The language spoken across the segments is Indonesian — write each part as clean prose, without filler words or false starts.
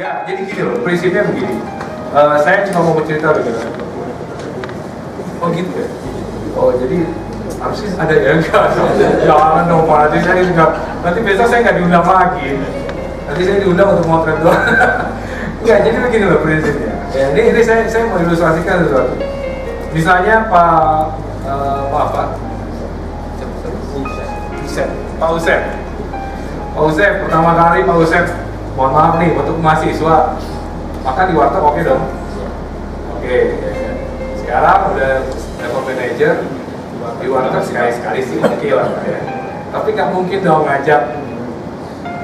Ya, jadi gini loh, prinsipnya begini. Saya cuma mau bercerita begini. Oh gitu ya? Oh jadi harusnya ada ya? Enggak, jangan dong Pak, nanti saya juga, nanti besok saya nggak diundang lagi. Nanti saya diundang untuk motret doang. Enggak, jadi begini loh prinsipnya. Ya, ini saya mau ilustrasikan sesuatu. Misalnya Pak Usep, pertama kali Pak Usep, mohon maaf nih untuk mahasiswa, makan di warteg oke dong? Oke, ya. Sekarang udah level manager, di warteg sekali-sekali sih oke lah ya. Tapi nggak mungkin dong ngajak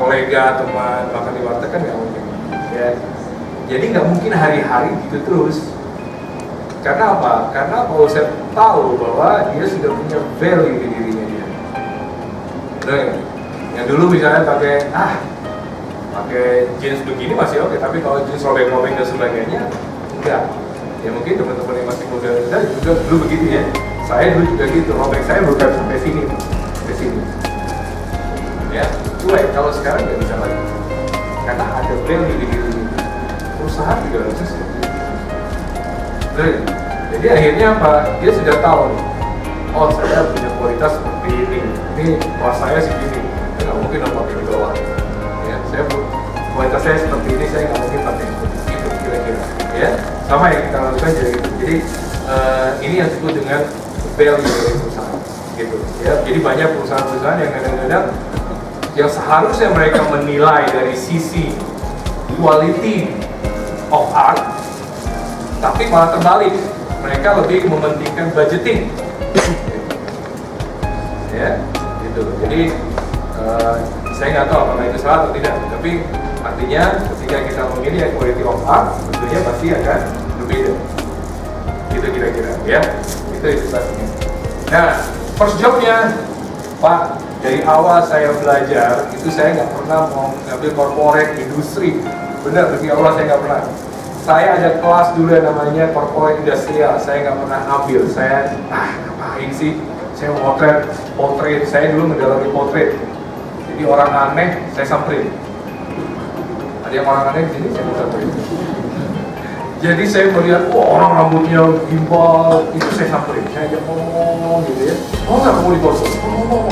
kolega, teman makan di warteg kan nggak mungkin ya. Jadi nggak mungkin hari-hari gitu terus. Karena apa? Karena Pak Usep tahu bahwa dia sudah punya value di dirinya dia. Benar ya? Yang dulu misalnya pakai jeans begini masih oke, tapi kalau jeans robek-robek dan sebagainya enggak. Ya mungkin teman-teman yang masih muda juga dulu begitu ya. Saya dulu juga gitu, robek saya bukan sampai sini. Ya, cuek. Kalau sekarang nggak bisa lagi. Karena ada value di diri. Perusahaan juga harusnya seperti itu. Jadi akhirnya apa? Dia sudah tahu nih. Oh, saya punya kualitas seperti ini. Ini kelas saya segini. Saya nggak mungkin pakai di bawah. Ya, kualitas saya seperti ini, saya nggak mungkin pakai itu kira-kira. Ya, sama yang kita lakukan jadi itu. Jadi ini yang disebut dengan value dari perusahaan. Gitu. Ya, jadi banyak perusahaan-perusahaan yang kadang-kadang yang seharusnya mereka menilai dari sisi quality of art, tapi malah terbalik, mereka lebih mementingkan budgeting. Ya, gitu. Jadi saya nggak tahu apakah itu salah atau tidak, tapi artinya ketika kita memilih quality of art, tentunya pasti akan berbeda. Gitu kira-kira, ya. Itu ilustrasinya. Nah, first jobnya, Pak, dari awal saya belajar itu saya nggak pernah mau ngambil corporate industri. Benar, demi Allah saya nggak pernah. Saya ada kelas dulu yang namanya corporate industrial, saya nggak pernah ambil. Saya ngapain sih? Saya mau potret. Saya dulu mendalami potret. Jadi orang aneh saya samperin. Ada yang orang aneh di sini saya mau samperin. Jadi saya melihat, orang rambutnya gimbal, itu saya samperin. Saya ajak ngomong gitu ya. Oh nggak mau diborong. Ngomong.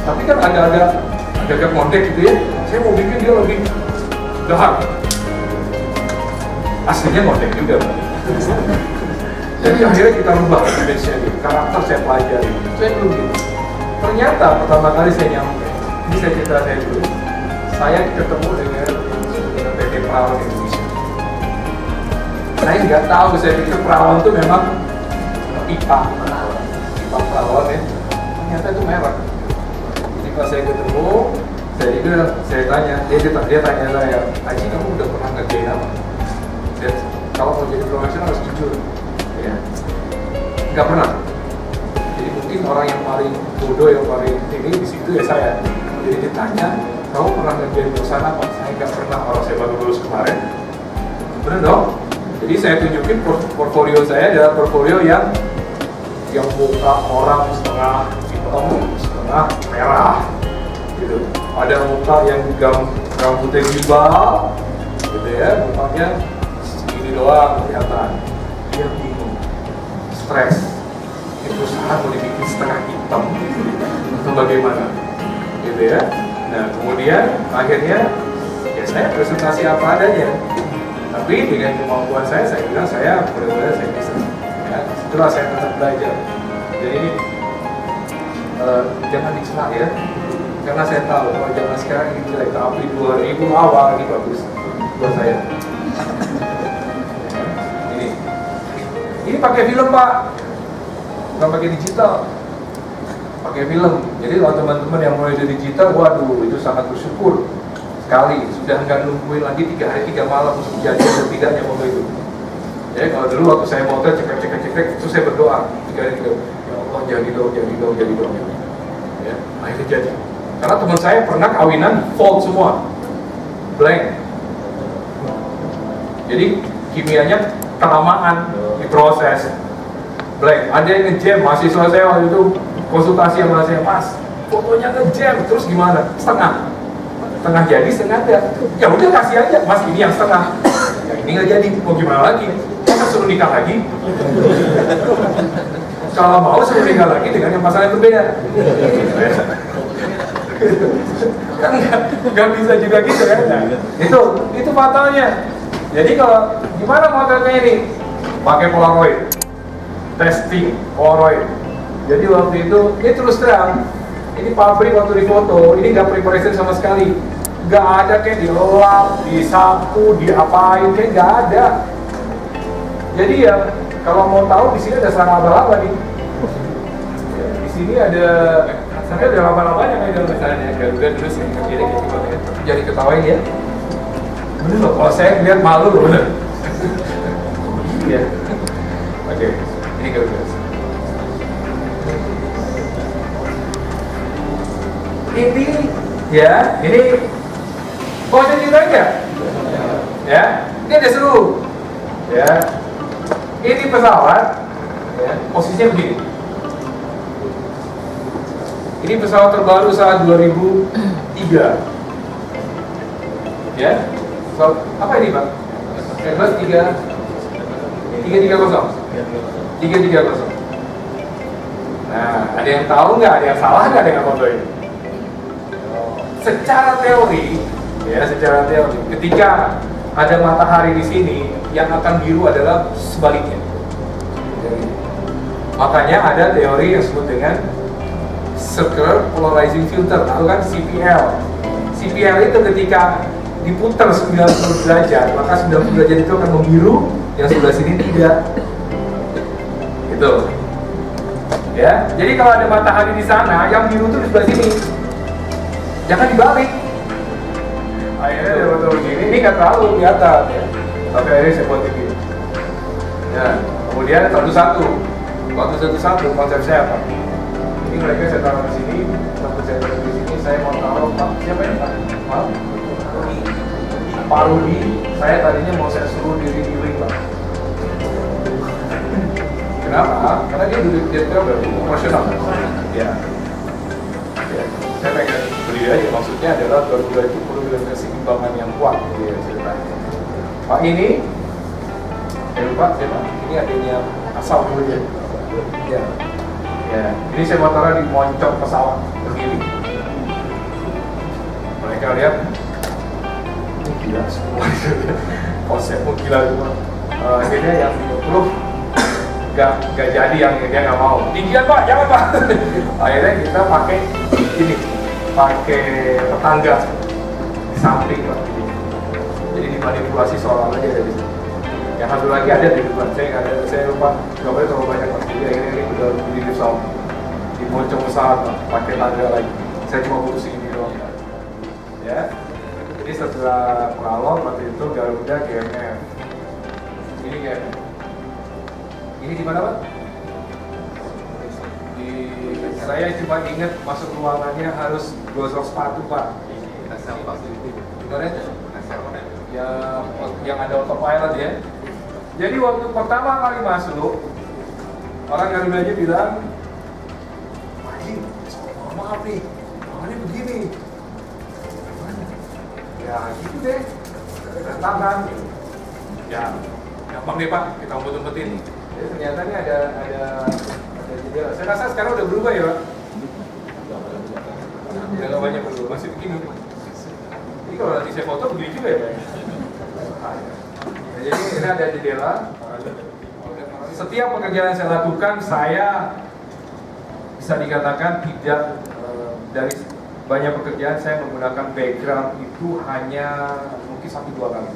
Tapi kan agak ngondek gitu ya. Saya mau bikin dia lebih gahar. Aslinya ngondek juga, Pak. Jadi akhirnya kita rubah image-nya, karakter saya pelajari. Saya dulu gitu. Ternyata pertama kali saya nyampe, ini saya cerita saya dulu. Saya ketemu dengan PT Perawan Indonesia. Saya nggak tahu, saya pikir Perawan itu memang pipa Perawan ya. Ternyata itu merek. Jadi pas saya ketemu, saya tanya, dia tanya saya, Haji kamu udah pernah ngerjain apa? Kalau mau jadi profesional harus jujur, ya. Nggak pernah. Jadi mungkin orang yang paling bodoh, yang paling ini di situ ya saya. Jadi ditanya, kamu pernah ngerjain perusahaan apa? Saya nggak pernah, orang saya baru lulus kemarin. Bener dong? Jadi saya tunjukin portfolio saya adalah portfolio yang muka orang setengah hitam, setengah merah, gitu. Ada muka yang rambutnya gimbal, gitu ya, mukanya segini doang kelihatan. Dia bingung, stres. Ini perusahaan mau dibikin setengah hitam atau bagaimana, gitu ya. Nah kemudian akhirnya ya saya presentasi apa adanya. Tapi dengan kemampuan saya bilang saya benar-benar saya bisa. Ya, setelah saya tetap belajar. Jadi ini jangan dicela ya, karena saya tahu kalau zaman sekarang ini jelek, tapi 2000 awal ini bagus buat saya. Ini pakai film Pak, bukan pakai digital, pakai film. Jadi kalau teman-teman yang mulai dari digital, waduh itu sangat bersyukur sekali, sudah nggak nungguin lagi 3 hari 3 malam untuk jadi atau tidaknya mobil itu. Ya kalau dulu waktu saya motret cek, itu saya berdoa 3 hari 3, ya Allah jadi dong. Ya, akhirnya jadi. Karena teman saya pernah kawinan fold semua, blank. Jadi kimianya kelamaan diproses, blank. Ada yang nge-jam, mahasiswa saya waktu itu konsultasi sama saya, Mas, fotonya nge-jam, terus gimana? Setengah. setengah jadi setengah enggak. Ya udah kasih aja, Mas ini yang setengah. Ya ini nggak jadi, mau gimana lagi? Masa suruh nikah lagi? Kalau mau suruh nikah lagi dengan yang pasangan berbeda. Kan nggak bisa juga gitu kan? Nah, itu fatalnya. Jadi kalau gimana modelnya ini? Pakai Polaroid, testing Polaroid. Jadi waktu itu, ini terus terang, ini pabrik waktu difoto, ini nggak preparation sama sekali, nggak ada kayak dilap, disapu, diapain, kayak nggak ada. Jadi ya, kalau mau tahu di sini ada sarang laba-laba nih. Ya, di sini ada, sebenarnya ada laba-labanya kayak dalam misalnya Garuda dulu sih, kiri kayak jadi ketawain ya. Bener loh, kalau saya lihat malu loh, bener. Iya. Oke, ini Garuda. Ini, ya, ini mau saya ceritain nggak? Ya, ini ada seru. Ya, ini pesawat, ya, posisinya begini. Ini pesawat terbaru saat 2003. Ya, pesawat apa ini Pak? Airbus 330. Nah, ada yang tahu nggak? Ada yang salah nggak dengan foto ini? Secara teori, ketika ada matahari di sini, yang akan biru adalah sebaliknya. Makanya ada teori yang disebut dengan Circular Polarizing Filter, atau kan CPL. CPL itu ketika diputar 90 derajat, maka 90 derajat itu akan membiru, yang sebelah sini tidak. Gitu. Ya, jadi kalau ada matahari di sana, yang biru itu di sebelah sini. Jangan dibalik. Akhirnya dia betul begini, ini nggak terlalu kelihatan ya. Tapi akhirnya saya buat begini. Ya, kemudian satu-satu konsep saya apa? Ini mereka saya taruh di sini, sampai saya taruh di sini, saya mau taruh Pak, siapa ini Pak? Maaf? Pak Rudi, saya tadinya mau saya suruh diri Pak. Kenapa? Karena dia duduk di profesional. Ya. Saya pengen beli aja, maksudnya adalah Garuda itu perlu dengan keseimbangan yang kuat gitu ya ceritanya. Pak ini, lupa siapa? Ini adanya asal dulu ya. Ya, ini saya mau taruh di moncong pesawat begini. Mereka lihat, gila semua itu, konsepmu gila semua. Akhirnya yang 20 gak jadi, yang dia nggak mau. Tinggian Pak, jangan Pak. Akhirnya kita pakai ini, pakai tetangga di samping Pak. Jadi dimanipulasi seolah-olah dia ada di sini. Yang satu lagi ada di depan, saya lupa, nggak boleh terlalu banyak Pak. Jadi akhirnya ini udah di pesawat, di moncong pesawat Pak, pakai tangga lagi. Saya cuma butuh segini doang Pak. Ya, jadi setelah pengalor waktu itu Garuda GMF. Ini GMF. Ini di mana Pak? Saya cuma ingat masuk ruangannya harus gosok sepatu Pak. Gimana itu? Yang ada autopilot ya. Jadi waktu pertama kali masuk, orang Garuda aja bilang, maaf nih, ini begini. Ya gitu deh, berantakan. Ya, gampang deh Pak, kita umpet-umpetin. Jadi ternyata ini ada jendela. Saya rasa sekarang udah berubah ya Pak? Udah gak banyak berubah, masih begini. Ini kalau nanti saya foto begini juga ya Pak? Jadi ini ada jendela. Setiap pekerjaan yang saya lakukan, saya bisa dikatakan tidak dari banyak pekerjaan saya menggunakan background itu hanya mungkin 1-2 kali.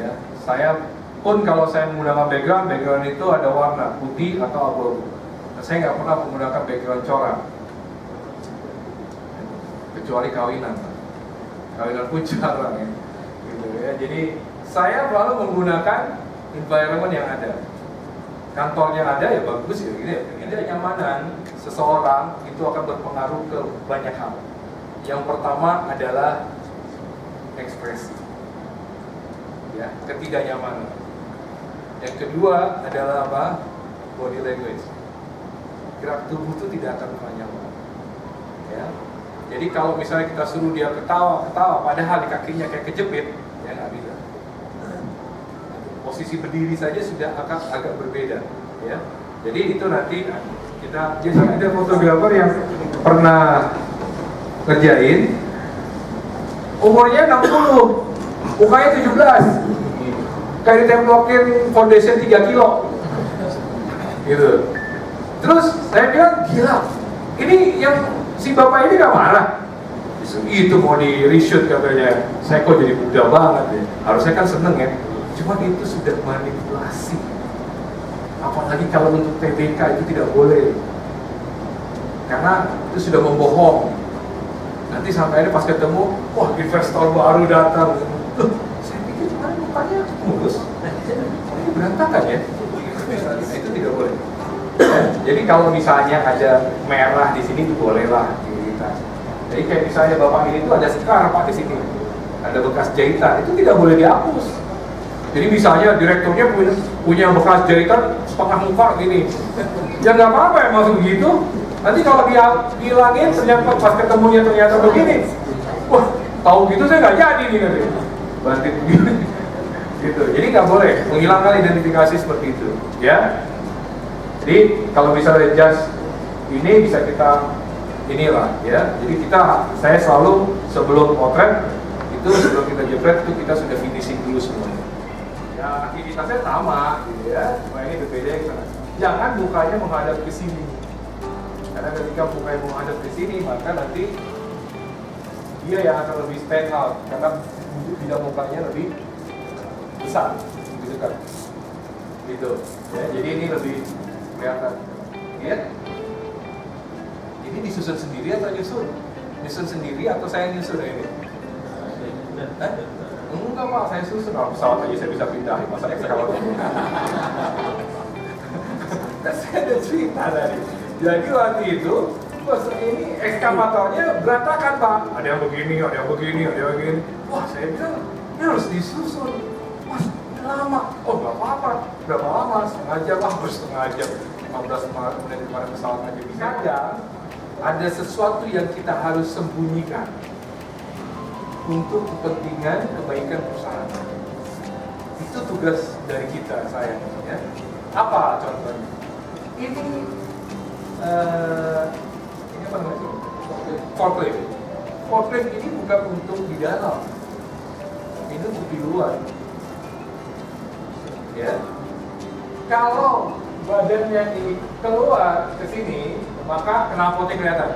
Ya, saya pun kalau saya menggunakan background itu ada warna putih atau abu-abu. Saya nggak pernah menggunakan background corak, kecuali kawinan pun jarang ya. Gitu ya. Jadi saya selalu menggunakan environment yang ada. Kantornya ada ya bagus ya, gitu ya. Ini kenyamanan seseorang itu akan berpengaruh ke banyak hal. Yang pertama adalah ekspresi, ya, ketidaknyamanan. Yang kedua adalah apa? Body language. Gerak tubuh itu tidak akan pernah nyaman. Ya. Jadi kalau misalnya kita suruh dia ketawa, padahal di kakinya kayak kejepit, ya nggak bisa. Posisi berdiri saja sudah agak berbeda, ya. Jadi itu nanti kita, jadi ada fotografer yang pernah kerjain, umurnya 60, mukanya 17, kayak ditemplokin foundation 3 kilo, gitu. Terus saya bilang, gila, ini yang si bapak ini gak marah? Itu mau di reshoot katanya, saya kok jadi muda banget ya. Harusnya kan seneng ya, cuma itu sudah manipulasi. Apalagi kalau untuk TBK itu tidak boleh, karena itu sudah membohong. Nanti sampai ada pas ketemu, wah investor baru datang. Loh, saya pikir kemarin mukanya mulus, ini berantakan ya. Nah, itu tidak boleh. Jadi kalau misalnya ada merah di sini itu bolehlah diiritas. Jadi kayak misalnya bapak ini tuh ada scar pak di sini, ada bekas jahitan, itu tidak boleh dihapus. Jadi misalnya direkturnya punya bekas jahitan setengah muka gini, ya nggak apa-apa ya masuk begitu. Nanti kalau dia hilangin ternyata pas ketemunya ternyata begini, wah tahu gitu saya nggak jadi nih nanti banting begini. Gitu. Jadi nggak boleh menghilangkan identifikasi seperti itu, ya. Jadi kalau misalnya just ini bisa kita inilah, ya. Jadi saya selalu sebelum potret itu sebelum kita jepret itu kita sudah finishing dulu semuanya. Ya aktivitasnya sama, gitu ya. Cuma ini berbeda yang sana. Jangan mukanya menghadap ke sini, karena ketika mukanya menghadap ke sini maka nanti dia yang akan lebih stand out karena bidang mukanya lebih besar, gitu kan? Gitu. Ya, jadi ini lebih kelihatan. Lihat, ini disusun sendiri atau nyusun? Nyusun sendiri atau saya nyusun ini? Enggak pak, saya susun. Kalau pesawat aja saya bisa pindahin, masa kalau saya ada cerita tadi. Jadi waktu itu, pas ini ekskavatornya berantakan pak. Ada yang begini, ada yang begini, ada yang begini. Wah saya bilang, ini harus disusun. Mas, ini lama. Oh nggak apa-apa. Berapa lama? Setengah jam lah, setengah jam. 15 menit kemarin pesawat aja bisa. Ada sesuatu yang kita harus sembunyikan untuk kepentingan kebaikan perusahaan. Itu tugas dari kita, saya. Ya. Apa contohnya? Ini apa namanya? Forklift. Forklift ini bukan untuk di dalam, ini untuk di luar. Ya. Kalau badannya ini keluar ke sini, maka knalpotnya kelihatan.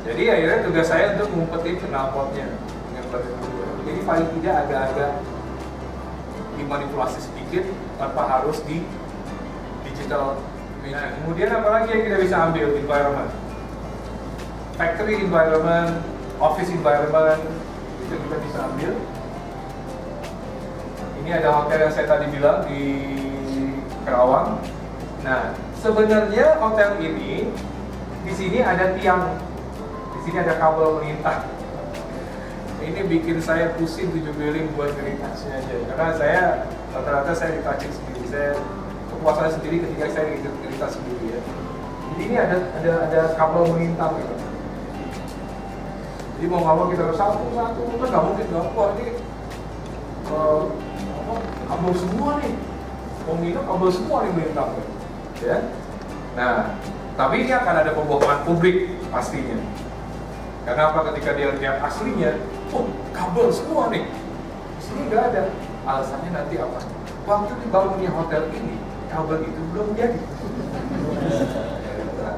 Jadi akhirnya tugas saya untuk ngumpetin knalpotnya. Jadi paling tidak agak-agak dimanipulasi sedikit tanpa harus di digital. Nah, kemudian apa lagi yang kita bisa ambil? Environment, factory environment, office environment, itu kita bisa ambil. Ini ada hotel yang saya tadi bilang di Kerawang. Nah, sebenarnya hotel ini di sini ada tiang, di sini ada kabel melintang. Ini bikin saya pusing 7 keliling buat ngeritachnya aja, karena saya rata-rata saya retouching sendiri. Saya kepuasan sendiri ketika saya ngeritach sendiri ya. Jadi ini ada kabel melintang gitu. Jadi mau nggak mau kita harus satu-satu, kan nggak mungkin dong. Wah ini kabel semua nih, mau nginep kabel semua nih melintang ya. Nah, tapi ini akan ada pembohongan publik pastinya. Karena apa? Ketika dia lihat aslinya, oh kabel semua nih, di sini nggak ada. Alasannya nanti apa? Waktu dibangunnya hotel ini, kabel itu belum jadi.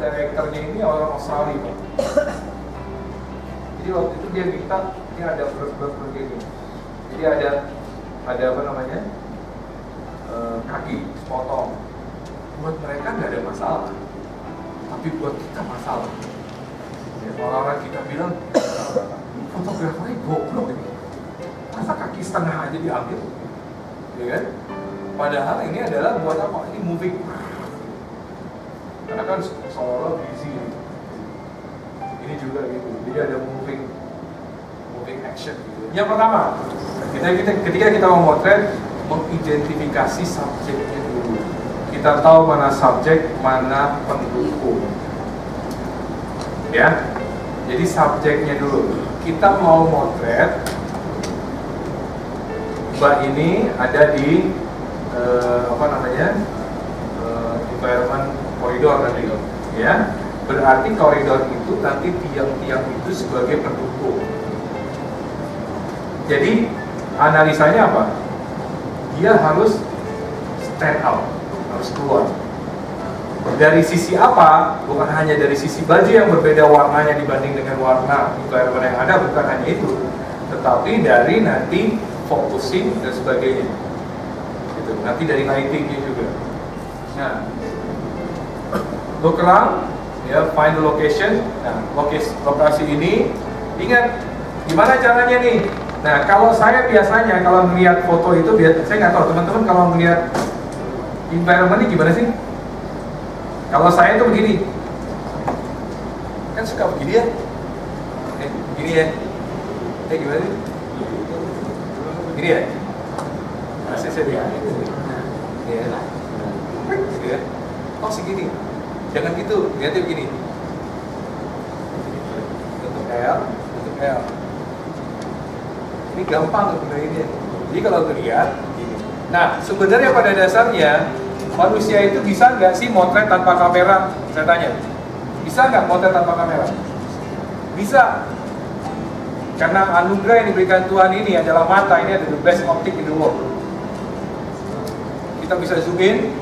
Direkturnya ini orang Australia, Pak. Jadi waktu itu dia minta, ini ada berat-berat begini. Jadi ada apa namanya, kaki sepotong. Buat mereka nggak ada masalah, tapi buat kita masalah. Ya, orang-orang kita bilang, fotografernya goblok ini. Masa kaki setengah aja diambil? Ya kan? Padahal ini adalah buat apa? Ini moving. Karena kan seolah busy. Ini juga gitu. Jadi ada moving action gitu. Yang pertama, ketika kita memotret, mengidentifikasi subjeknya dulu. Kita tahu mana subjek, mana pendukung. Ya. Jadi subjeknya dulu. Kita mau motret Mbak ini ada di environment koridor nanti, ya. Berarti koridor itu nanti tiang-tiang itu sebagai pendukung. Jadi analisanya apa? Dia harus stand out, harus keluar. Dari sisi apa? Bukan hanya dari sisi baju yang berbeda warnanya dibanding dengan warna environment yang ada, bukan hanya itu, tetapi dari nanti focusing dan sebagainya. Gitu. Nanti dari lightingnya juga. Nah, look around, ya, find the location. Nah, lokasi ini, ingat gimana caranya nih? Nah, kalau saya biasanya kalau melihat foto itu, saya nggak tahu teman-teman kalau melihat environment ini gimana sih? Kalau saya tuh begini, kan suka begini ya, begini ya, gimana sih? Gini ya? Masih saya begini, ya, oh segini, jangan gitu, lihatnya begini, untuk L, ini gampang sebenarnya. Jadi kalau ngelihat, nah sebenarnya pada dasarnya manusia itu bisa nggak sih motret tanpa kamera? Saya tanya, bisa nggak motret tanpa kamera? Bisa. Karena anugerah yang diberikan Tuhan ini adalah mata, ini adalah the best optic in the world. Kita bisa zoom in,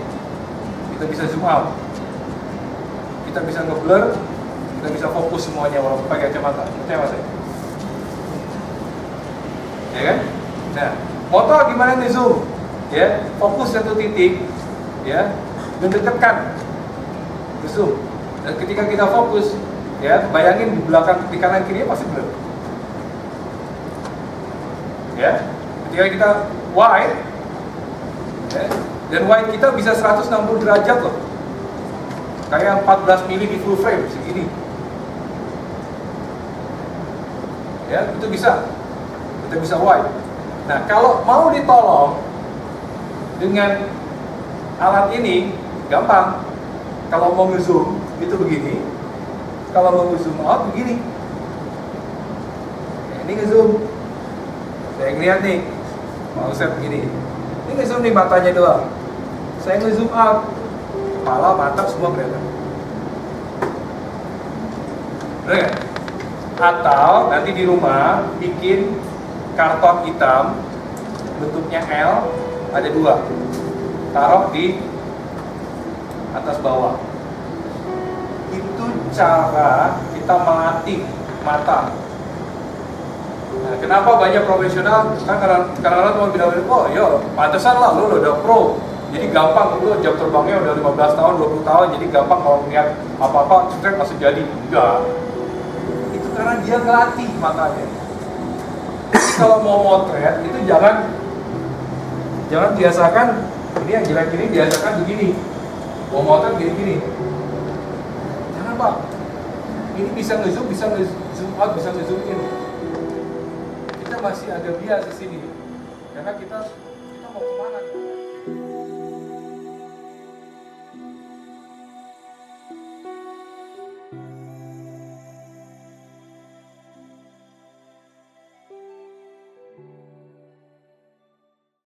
kita bisa zoom out, kita bisa nge-blur, kita bisa fokus semuanya walaupun pakai kacamata. Percaya mas? Ya kan? Nah, foto gimana nih zoom? Ya, fokus satu titik, ya, mendekatkan ke zoom. Dan ketika kita fokus, ya, bayangin di belakang, di kanan kiri pasti blur. Ya, ketika kita wide, ya, dan wide kita bisa 160 derajat loh, kayak 14 mili di full frame segini. Ya, itu bisa. Kita bisa wide. Nah, kalau mau ditolong dengan alat ini, gampang. Kalau mau nge-zoom, itu begini. Kalau mau nge-zoom out, begini. Nah, ini nge-zoom. Saya ngeliat nih, mau set begini. Ini nge-zoom nih matanya doang. Saya nge-zoom out, kepala, mata, semua kelihatan. Bener gak? Atau nanti di rumah bikin karton hitam bentuknya L, ada 2, taruh di atas bawah. Itu cara kita melatih mata. Nah, kenapa banyak profesional kan kadang-kadang teman bilang, oh yo pantesan lah lu udah pro, jadi gampang, lu jam terbangnya udah 15 tahun 20 tahun, jadi gampang kalau melihat apa-apa straight langsung jadi. Enggak, itu karena dia ngelatih matanya. Jadi kalau mau motret itu jangan biasakan ini yang jelek ini, biasakan begini. Mau motret gini-gini. Jangan Pak. Ini bisa nge-zoom, bisa nge-zoom out, bisa nge-zoom in. Kita masih ada bias di sini. Karena kita mau kemana?